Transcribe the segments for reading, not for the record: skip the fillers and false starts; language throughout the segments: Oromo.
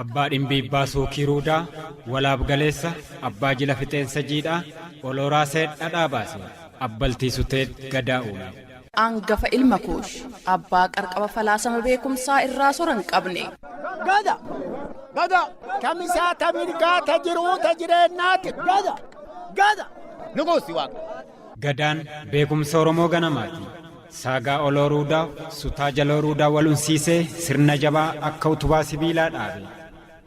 Abbaa dhimbiibbaa suukii ruudaa, walaab galeessa, abbaa jila fixeensa jiidhaa, olooraa seedhadhaa baase, abbaltii suteet gadaa uume. Angafa ilma koosh, abbaa qarqaba falaasama beekumsaa irraa soran qabne. Gada, kamisaa tamirgaa tajiruu tajireennaati. Gada, nuguusi waaqa. Gadaan beekumsa Oromoo ganamaati. Saagaa oloo ruudaa, sutaa jaloo ruudaa walunsiisee sirna jabaa akka utubaa sibiilaa dhaabe.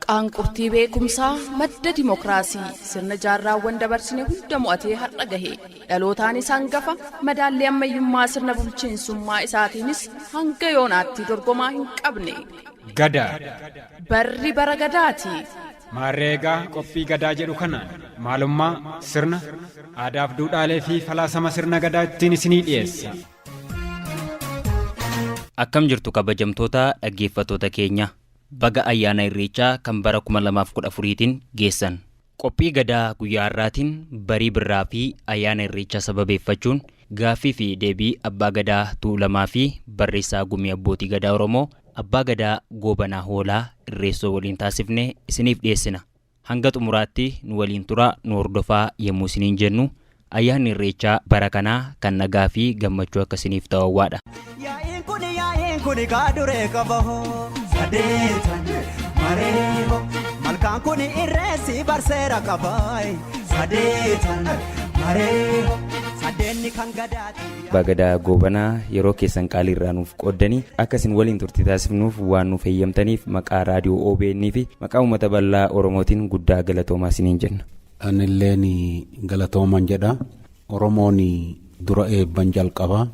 Qaanqurtii beekumsaa madda dimokiraasii sirna jaarraawwan dabarsine hunda mo'atee har'a gahe dhalootaan hangafa madaallee ammayyummaa sirna bulchiinsummaa isaatiinis hanga yoonaatti dorgomaa hin qabne. Gadaa Barri bara gadaati. Maarreegaa qophii gadaa jedhu kanaan maalummaa sirna aadaaf duudhaalee fi falaasama sirna gadaa ittiin isinii dhiyeessa. Akkam jirtu kabajamtoota dhaggeeffattoota keenya. Baga ayyaana irreechaa kan bara 2014tiin geessan. Qophii gadaa guyyaa har'aatiin barii birraa fi ayyaana irreechaa sababeeffachuun gaaffii fi deebii abbaa gadaa Tuulamaa fi barreessaa gumii abbootii gadaa Oromoo abbaa gadaa Goobanaa Hoolaa irreessoo waliin taasifne isiniif dhiyeessina. Hanga xumuraatti nu waliin turaa nu hordofaa yemmuu isiniin jennu ayyaanni irreechaa bara kanaa kan nagaa fi gammachuu akka isiniif ta'uwaadha. Kuni kaaduree qabahoo sadeetan mareeho malkaan kuni irreessi barseera qabaay sadeetan mareeho sadeenni kan gadaati. Abbaa gadaa Goobanaa yeroo keessan qaalii irraa nuuf qooddanii akka isin waliin turtii taasifnuuf waan nuuf eeyyamtaniif maqaa raadiyoo OBN fi maqaa uummata bal'aa Oromootiin guddaa galatoomaa isiniin jenna. Anilleen galatooman jedha. Oromoon dura eebban jalqaba.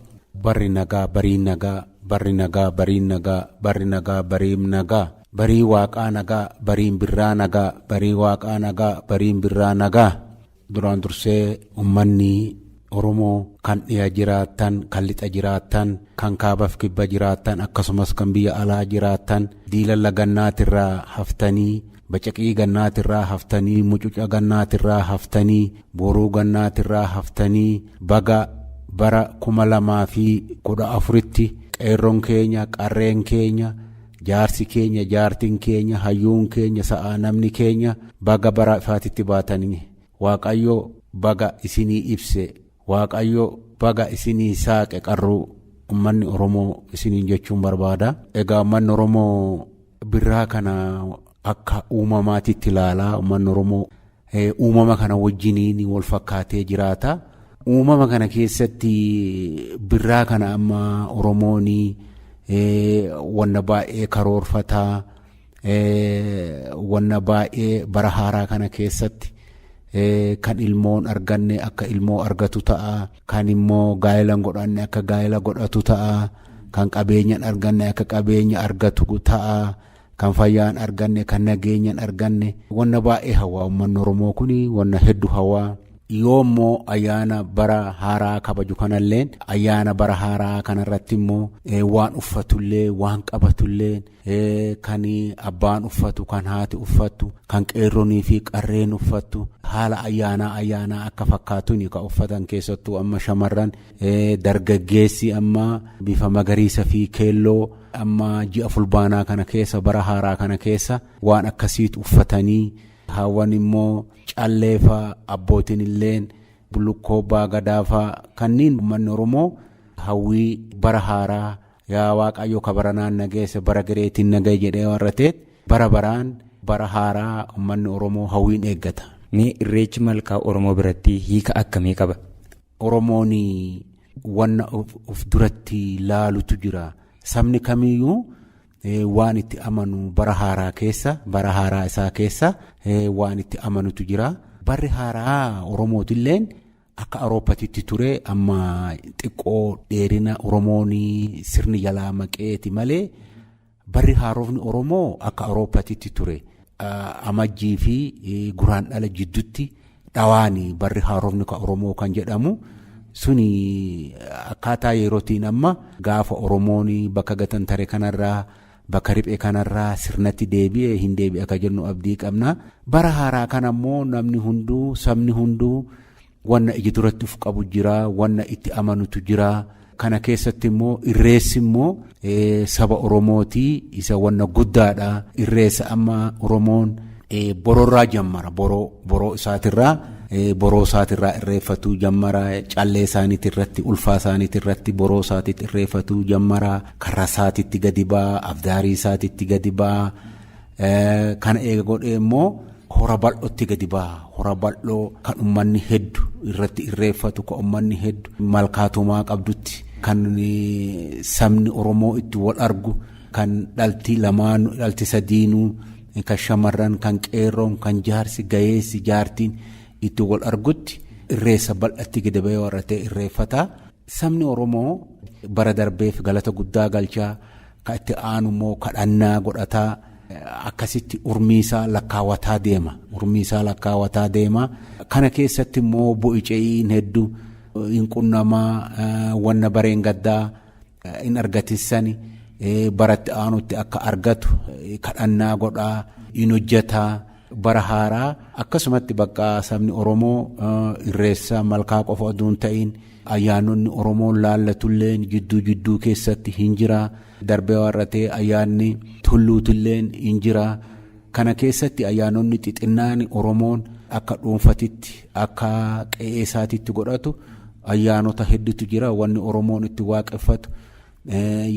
Barri nagaa barii nagaa. Barri nagaa bariin nagaa barri nagaa bariin nagaa barii waaqaa nagaa bariin birraa nagaa barii waaqaa nagaa bariin birraa nagaa. Duraan dursee ummanni Oromoo kan dhiyaa jiraattan kan lixa jiraattan kan kaabaaf kibba jiraattan akkasumas kan biyya alaa jiraattan diilalla gannaatirraa haftanii bacaqii gannaatirraa haftanii mucuca gannaatirraa haftanii boruu gannaatirraa haftanii baga bara 2014tti qeerroon keenya qarreen keenya jaarsi keenya jaartiin keenya hayyuun keenya sa'aa namni keenya baga bara ifaatitti baatanii Waaqayyo baga isinii ibse Waaqayyo baga isinii saaqe qarruu ummanni Oromoo isiniin jechuun barbaada. Egaa ummanni Oromoo birraa kana akka uumamaatitti ilaalaa. Ummanni Oromoo uumama kana wajjiniin wal fakkaatee jiraata. Uumama kana keessatti birraa kana amma Oromooni wanna baay'ee karoorfataa wanna baay'ee bara haaraa kana keessatti kan ilmoon arganne akka ilmoo argatu ta'a, kan immoo gaa'ilan godhanne akka gaa'ila godhatu ta'a, kan qabeenyan arganne akka qabeenya argatu ta'a, kan fayyaan arganne kan nageenyan arganne wanna baay'ee hawaa uummanni Oromoo kuni wanna hedduu hawaa. Yoommoo ayyaana bara haaraa kabaju kanalleen ayyaana bara haaraa kanarratti immoo waan uffatullee waan qabatullee kan abbaan uffatu kan haati uffattu kan qeerronii fi qarreen uffattu haala ayyaanaa akka fakkaatuun kan uffatan keessattuu amma shamarran dargaggeessi amma bifa magariisa fi keelloo amma ji'a fulbaanaa kana keessa bara haaraa kana keessa waan akkasiitu uffatanii hawwan immoo calleefaa abbootiin illeen bulukkoo baagadaafaa kanniin uummanni Oromoo hawwii bara haaraa yaa Waaqayyo kabaranaan nageesse bara gareetiin nagee jedhee warrateet bara baraan bara haaraa uummanni Oromoo hawwiin eeggata. Mee irreechi malkaa Oromoo biratti hiika akkamii qaba? Oromoon wanna of duratti laalutu jira. Sabni kamiyyuu waan itti amanu bara haaraa keessa bara haaraa isaa keessa waan itti amanutu jira. Barri haaraa Oromootilleen akka Awurooppaatti ture amma xiqqoo dheerina Oromoon sirni jalaa maqeeti malee barri haarofni Oromoo akka Awurooppaatti ture. Amajjii fi Guraandhala jidduutti dhawaani barri haarofni ka Oromoo kan jedhamu suni akkaataa yerootiin amma gaafa Oromoon bakka gatan tare kanarraa bakka riphee kanarraa sirnatti deebi'ee hin deebi'e akka jennu abdii qabna. Bara haaraa kana ammoo namni hunduu sabni hunduu wanna iji duratti uf qabu jira, wanna itti amanutu jira. Kana keessatti immoo irreessi immoo saba Oromootii isa wanna guddaadha. Irreessa amma Oromoon bororraa jammara. Boroo isaatirraa irreeffatuu jammara. Callee isaaniitti irratti ulfaa isaaniitti irratti boroo isaatiitti irreeffatuu jammara. Karra isaatiitti gadi ba'a. Abdaarii isaatiitti gadi ba'a. Kana eega godhee immoo hora bal'ootti gadi ba'a. Hora bal'oo kan uummanni hedduu irratti irreeffatu, kan uummanni hedduu malkaatumaa qabdutti, kan sabni Oromoo itti wal argu, kan dhalti lamaanuu, dhalti sadiinuu, kan shamarran, kan qeerroon, kan jaarsi, gayeessi, jaartiin itti wal argutti irreessa bal'atti gadi ba'ee warra ta'e irreeffata. Sabni Oromoo bara darbeef galata guddaa galchaa, kan itti aanu immoo kadhannaa godhataa. Akkasitti urmiisaa lakkaawwataa deema. Kana keessatti immoo bu'iceeyiin hedduu hin qunnamaa, wanna bareen gaddaa hin argatissani, baratti aanutti akka argatu kadhannaa godhaa, hin hojjetaa. Bara haaraa akkasumatti bakka sabni Oromoo irreessa malkaa qofa oduu hin ta'in ayyaanonni Oromoon laallatulleen jidduu keessatti hin jira. Darbee warratee ayyaanni tulluutilleen hin jira. Kana keessatti ayyaanonni xixinnaan Oromoon akka dhuunfatitti akka qe'ee isaatitti godhatu ayyaanota hedduutu jira. Wanni Oromoon itti waaqeffatu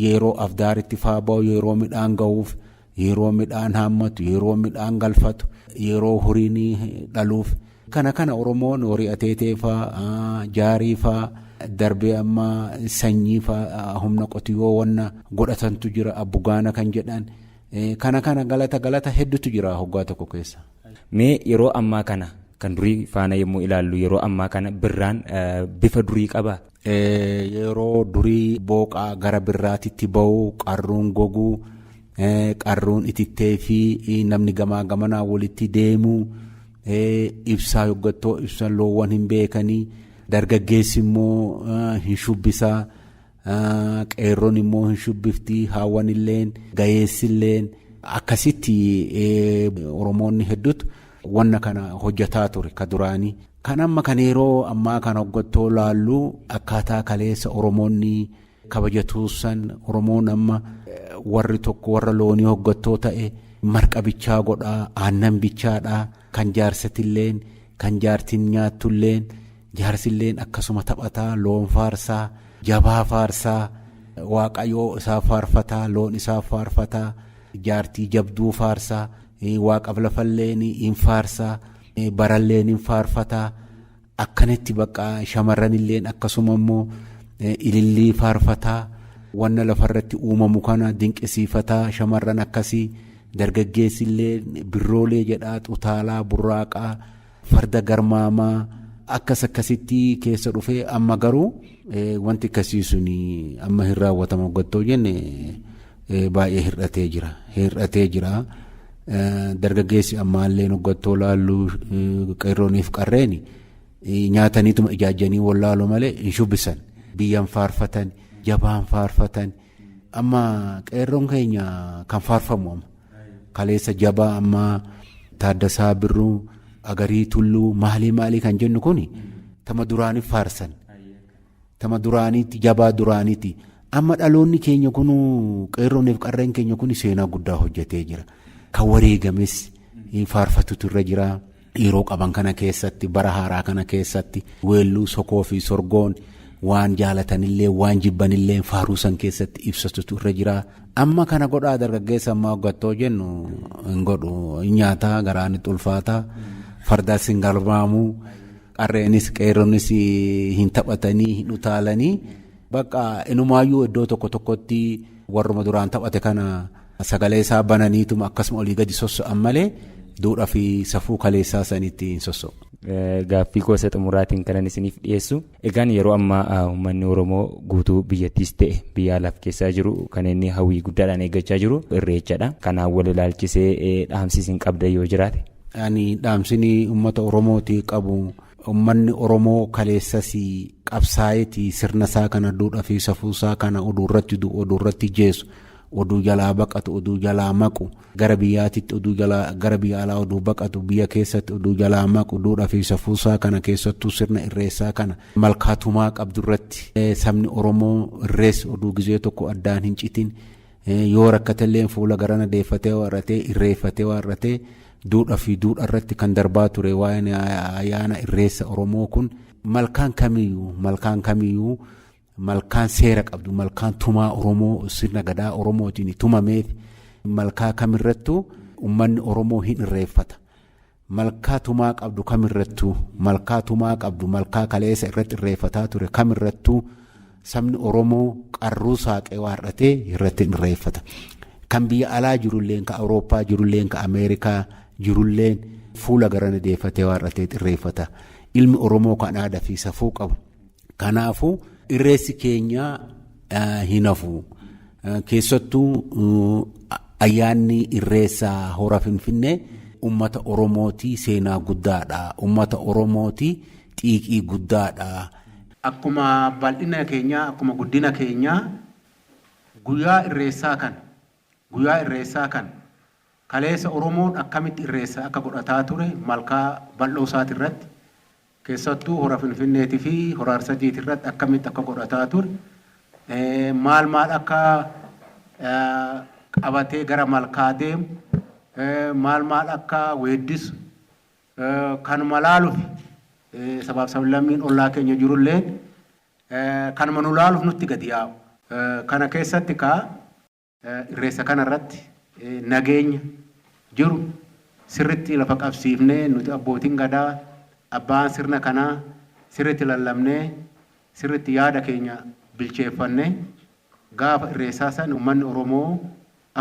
yeroo afdaaritti faaba'u, yeroo midhaan ga'uuf, yeroo midhaan haammatu, yeroo midhaan galfatu, yeroo horiin dhaluuf. Kana Oromoon horii ateeteefaa, jaariifaa, darbee amma sanyiifaa, humna qotiyyoo wanna godhatantu jira, abbugaana kan jedhan. Kana galata hedduutu jira hoggaa tokko keessa. Mee yeroo ammaa kana kan durii faana yommuu ilaallu yeroo ammaa kana birraan bifa durii qabaa? Yeroo durii booqaa gara birraatitti ba'u, qarruun goguu, qarruun itittee fi namni gamaa gamanaa walitti deemu, ibsaa yoggattoo ibsan loowwan hin beekanii, dargaggeessi immoo hin shubbisaa, qeerroon immoo hin shubbiftii, haawwan illeen, gayeessi illeen. Akkasitti Oromoonni hedduutu wanna kana hojjetaa ture ka duraanii. Kan amma kan yeroo ammaa kana hoggattoo laallu akkaataa kaleessa Oromoonni kabajatuusan. Oromoon amma warri tokko warra loonii hoggattoo ta'e marqa bichaa godhaa, aannan bichaadhaa, kan jaarsatilleen, kan jaartiin nyaattulleen, jaarsilleen akkasuma taphataa, loon faarsaa, jabaa faarsaa, waaqayyoo isaa faarfataa, loon isaa faarfataa, jaartii jabduu faarsaa, waaqaf lafalleen hin faarsaa, baralleen hin faarfataa. Akkanatti bakka shamarranilleen akkasuma immoo ilillii faarfataa, wanna lafarratti uumamu kana dinqisiifataa. Shamarran akkasii, dargaggeessillee birroolee jedhaa, xutaalaa, burraaqaa, farda garmaamaa akkasitti keessa dhufee. Amma garuu wanti akkasii suni amma hin raawwatamu hoggattoo jenne baay'ee hir'atee jira. Dargaggeessi ammaallee hoggattoo laallu qeerrooniif qarreeni nyaataniituma ijaajjanii wallaalu malee hin shubbisan, biyyan faarfatan, jabaan faarfatan. Amma qeerroon keenya kan faarfamu amma kaleessa jabaa amma Taaddasaa Birruu, Agarii Tulluu, maalii kan jennu kuni tama duraaniif faarsan, tama duraaniitti, jabaa duraaniitti. Amma dhaloonni keenya kunu qeerrooniif qarreen keenya kuni seenaa guddaa hojjetee jira. Kan wareegames faarfatutu irra jira. Yeroo qaban kana keessatti, bara haaraa kana keessatti weelluu, sokoo fi sorgoon waan jaalatanillee waan jibbanillee faaruu san keessatti ibsatutu irra jira. Amma kana godhaa dargaggeessa ammaa hoggattoo jennu hin godhu, nyaataa, garaanitti ulfaataa, fardaas hin galmaamuu, qarreenis qeerronis hin taphatanii, hin utaalanii. Bakka inumaayyuu iddoo tokkotti warruma duraan taphate kana sagalee isaa bananiituma akkasuma olii gadi sosso'an malee duudhaa fi safuu kaleessaa sanitti hin sosso'u. Gaaffii gosa xumuraatiin kanan isiniif dhiyeessu. Egaan yeroo ammaa uummanni Oromoo guutuu biyyattiis ta'e biyya alaaf keessaa jiru kan inni hawwii guddaadhaan eeggachaa jiru irreechadha. Kanaan wal ilaalchisee dhaamsi hin qabda yoo jiraate? Ani dhaamsini uummata Oromooti qabu. Uummanni Oromoo kaleessas qabsaa'eeti sirna isaa kana duudhaa fi safuu isaa kana oduurratti jeessu oduu jalaa baqatu oduu jalaa maqu gara biyyaatitti oduu jalaa gara biyya alaa oduu baqatu biyya keessatti oduu jalaa maqu duudhaa fi safuusaa kana keessattuu sirna irreessaa kana malkaatumaa qabdu irratti sabni Oromoo irrees oduu gizee tokko addaan hin citin yoo rakkatellee fuula garana deeffatee warratee irreeffatee warratee duudhaa fi duudhaa irratti kan darbaa ture waa'een ayyaana irreessa Oromoo kun malkaan kamiyyuu malkaan seera qabdu malkaan tumaa Oromoo sirna gadaa Oromootiin tumameef malkaa kamirrattuu ummanni Oromoo hin irreeffata malkaa tumaa qabdu kamirrattuu malkaa tumaa qabdu malkaa kaleessa irratti irreeffataa ture kamirrattuu sabni Oromoo qarruu saaqee waarratee irratti irreeffata kan biyya alaa jirulleen ka Awurooppaa jirulleen ka Ameerikaa jirulleen fuula garana deeffatee waarratee irreeffata ilmi Oromoo kan aadaa fi safuu qabu kanaafuu irreessi keenya hin hafu keessattuu ayyaanni irreessaa hora Finfinnee ummata Oromootii seenaa guddaadha ummata Oromootii xiiqii guddaadha. Akkuma bal'ina keenya akkuma guddina keenya guyyaa irreessaa kan kaleessa Oromoon akkamitti irreessaa akka godhataa ture malkaa bal'oo isaati irratti keessattuu hora Finfinneetii fi hora Arsadeetii irratti akkamitti akka godhataa ture maal akka qabatee gara malkaa deemu maal akka weeddisu kanuma laaluuf sabaaf sablammiin ollaa keenya jirullee kanuma nu laaluuf nutti gadi yaa'u kana keessatti irreessa kanarratti nageenya jiru sirritti lafa qabsiifnee nuti abbootiin gadaa abbaan sirna kanaa sirritti lallabnee sirritti yaada keenya bilcheeffannee gaafa irreessaa san uummanni Oromoo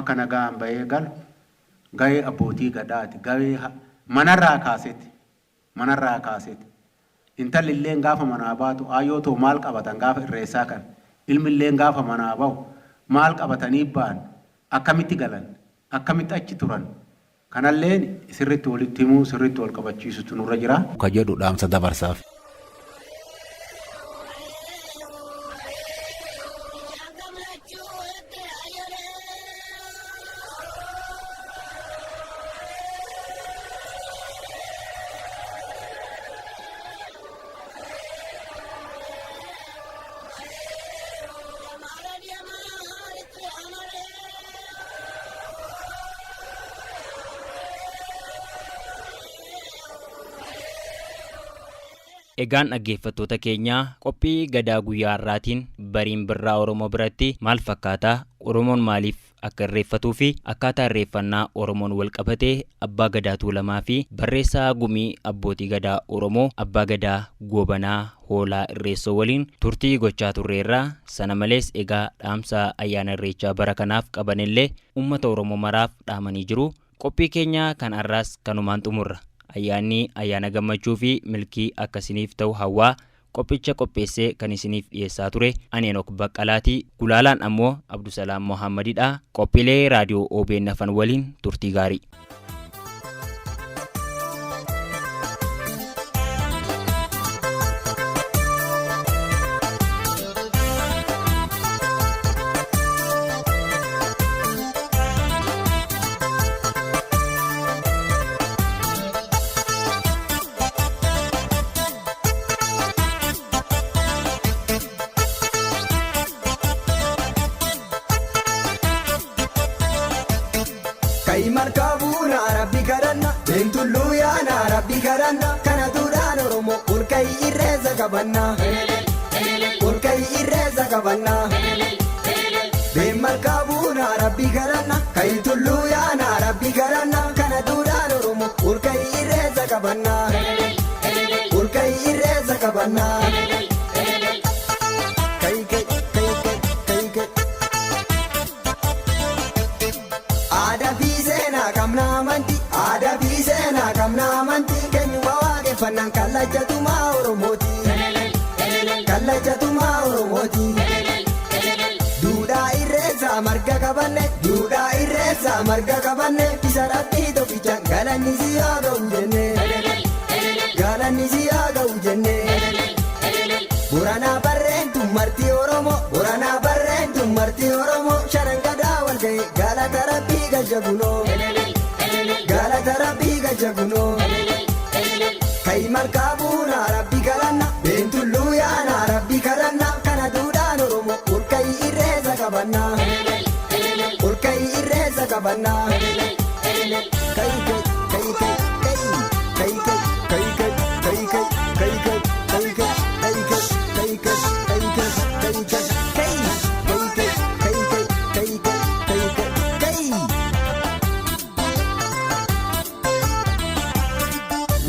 akka nagaan bahee galu gahee abbootii gadaati gahee manarraa kaaseeti intalli illeen gaafa manaa baatu aayyootoo maal qabatan gaafa irreessaa kan ilmi illeen gaafa manaa bahu maal qabatanii ba'an akkamitti galan akkamitti achi turan kanalleen sirritti walitti himuu sirritti wal qabachiisutu nurra jira. Ka jedhu dhaamsa dabarsaaf. Egaan dhaggeeffattoota keenya qophii gadaa guyyaa har'aatiin bariin birraa Oromoo biratti maal fakkaata Oromoon maaliif akka irreeffatuu fi akkaataa irreeffannaa Oromoon wal qabatee abbaa gadaa Tuulamaa fi barreessaa gumii abbootii gadaa Oromoo abbaa gadaa Goobanaa Hoolaa Irreessoo waliin turtii gochaa turreerraa sana malees egaa dhaamsa ayyaana irreechaa bara kanaaf qabanillee uummata Oromoo maraaf dhaamanii jiru qophii keenya kan har'aas kanumaan xumurra. Ayyaanni ayyaana gammachuu fi milkii akkasiniif ta'u hawaa qophicha qopheessee kan isiniif dhiyeessaa ture ani Enook Baqqalaatii gulaalaan ammoo Abdusalaam Mohammadidha qophiilee raadiyoo OBN afan waliin turtii gaarii. Kai markabuna Rabbi karanna Bentullu yaana Rabbi karanna Kana duraan Oromoo Ulkai irreessa qabanna Ulkai irreessa qabanna Ben markabuna Rabbi karanna Kai tullu yaana Rabbi karanna Kana duraan Oromoo Ulkai irreessa qabanna Ulkai irreessa qabanna Ada bisena kamna amanti kenyu bawaage fannan kallajatuma Oromooti kallajatuma Oromooti duudha irreessa marga qabanne duudha irreessa marga qabanne isaratti tokkicha galanni siyaa ga'u jenne galanni siyaa ga'u jenne Boranaa barreentu marti Oromoo Boranaa barreentu marti Oromoo shanan gadaa wal gajagunoo galata rabbii gajagunoo kai markabuuna rabbi karanna beentulluu yaana rabbi karanna kana duudhaan oromoo urkai irreessa qabanna urkai irreessa qabanna kai kai kai kai kai kai kai kai kai kai kai kai kai kai kai kai kai kai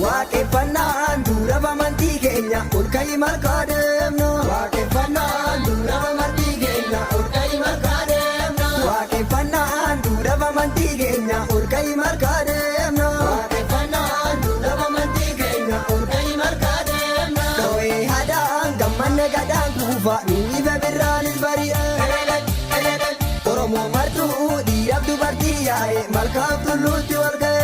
waaqeffannaan dura bamantii keenya olka'i markaa deemna waaqeffannaan dura bamantii keenya olka'i markaa deemna waaqeffannaan dura bamantii keenya olka'i markaa deemna waaqeffannaan dura bamantii keenya olka'i markaa deemna dhawee hadaan gammanne gadaan kuufa miidha birraanis bari'e oromoo martuu dhiiraaf dubartii yaa'e malkaaf tulluutti walga'e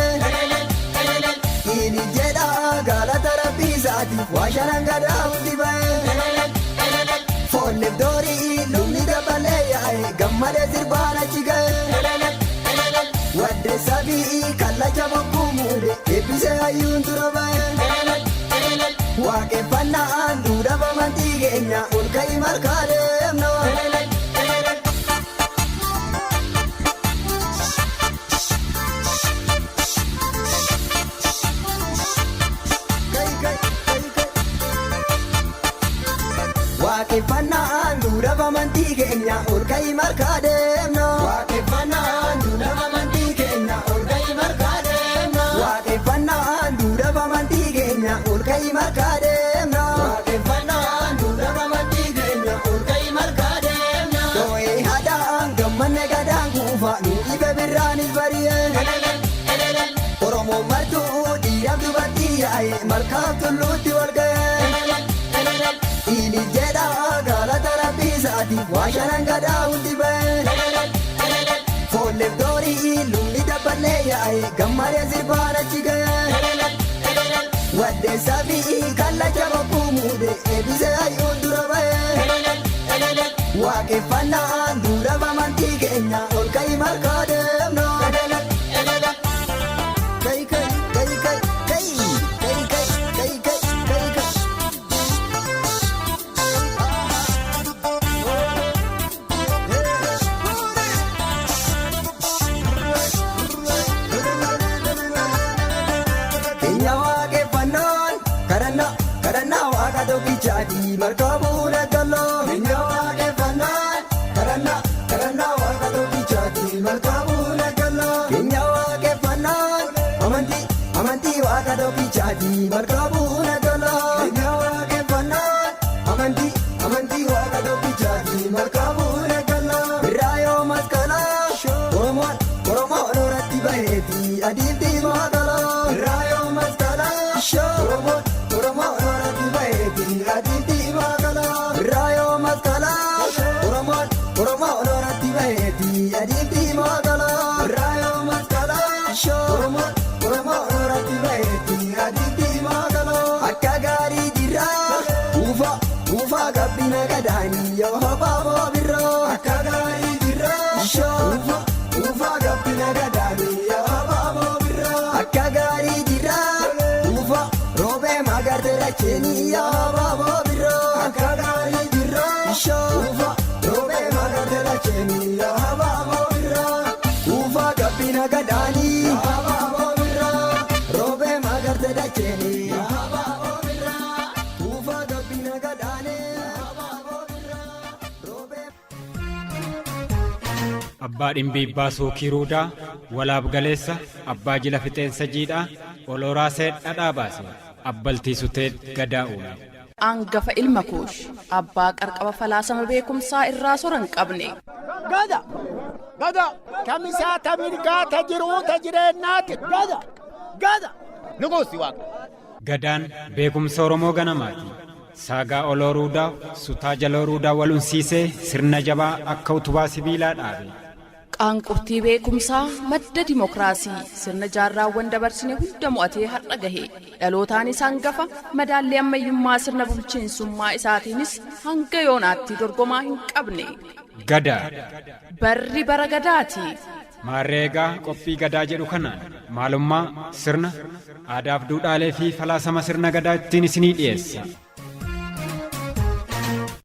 ini jedha galata rabbii isaatiif waa shanan gadaa hundi ba'e foolleef doorii lubni dabalee yaa'e gammalee sirbaan achi ga'e waddeessaa fi kallacha bokkuu muude eebbisee hayyuun dura ba'e waaqeffannaan duudha bamantii keenya olka'i markaa deemna waaqeffannaan dura bamantii keenya olka'i markaa deemna waaqeffannaan dura bamantii keenya olka'i markaa deemna waaqeffannaan dura bamantii keenya olka'i markaa deemna waaqeffannaan dura bamantii keenya olka'i markaa deemna dhawee hadaan gammanne gadaan kuufa miidhibe birraanis bari'e oromoo martuu dhiiraaf dubartii yaa'e malkaaf tulluutti walga'e ini jedha galata rabbii isaatiif waa shanan gadaa hundi ba'e foolleef doorii lubni dabalee yaa'e gammalee sirbaan achi ga'e waddeessaa fi kallacha bokkuu muude eebbisee hayyuun dura ba'e waaqeffannaan dura bamantii keenya olka'i markaa deemna kai kai kai kai kai kai kai kai kai kai kadannaa waaqa tokkichaati markabuuna galloo keenya waaqeffannaan kadannaa waaqa tokkichaati markabuuna galloo keenya waaqeffannaan amantii waaqa tokkichaati markabuuna galloo keenya waaqeffannaan amantii waaqa tokkichaati markabuuna galloo birraa yoo maskalaa oromoo onoratti baheeti adiifti maagaloo birraa yoo maskalaa oromoo onoratti baheeti adiifti maagaloo birraa yoo maskalaa oromoo onoratti baheeti adiifti maagaloo birraa yoo maskalaa oromoo onoratti baheeti adiifti maagaloo akka gaarii jirraa uufaa gabbina gadaanii yoo habaaboo birroo akka gaarii jirraa uufaa gabbina gadaanii yoo habaaboo birroo akka gaarii jirraa roobee magarte lacheenii yoo habaaboo birroo akka gaarii jirraa roobee magarte lacheenii yoo habaaboo birroo uufaa gabbina gadaanii yoo habaaboo birroo roobee magarte lacheenii yoo habaaboo birroo uufaa gabbina gadaanii yoo habaaboo birroo roobee. Abbaa dhimbiibbaa suukii ruudaa walaab galeessa abbaa jila fixeensa jiidhaa olooraa seedhadhaa baase abbaltii sutee gadaa uume. Angafa ilma koosh abbaa qarqaba falaasama beekumsaa irraa soran qabne. Gada kamisaa ta mirgaa ta jiruu ta jireenyaati gada nuguusi waaqa. Gadaan beekumsa Oromoo ganamaati. Saagaa oloo ruudaa sutaa jaloo ruudaa walunsiisee sirna jabaa akka utubaa sibiilaa dhaabe. Qaanqurtii beekumsaa madda dimokiraasii sirna jaarraawwan dabarsine hunda mo'atee har'a gahe dhalootaanis hangafa madaallee ammayyummaa sirna bulchiinsummaa isaatiinis hanga yoonaatti dorgomaa hin qabne. Gadaa barri bara gadaati Maarreegaa qophii gadaa jedhu kanaan maalummaa sirna aadaaf duudhaalee fi falaasama sirna gadaa ittiin isinii dhiyeessa.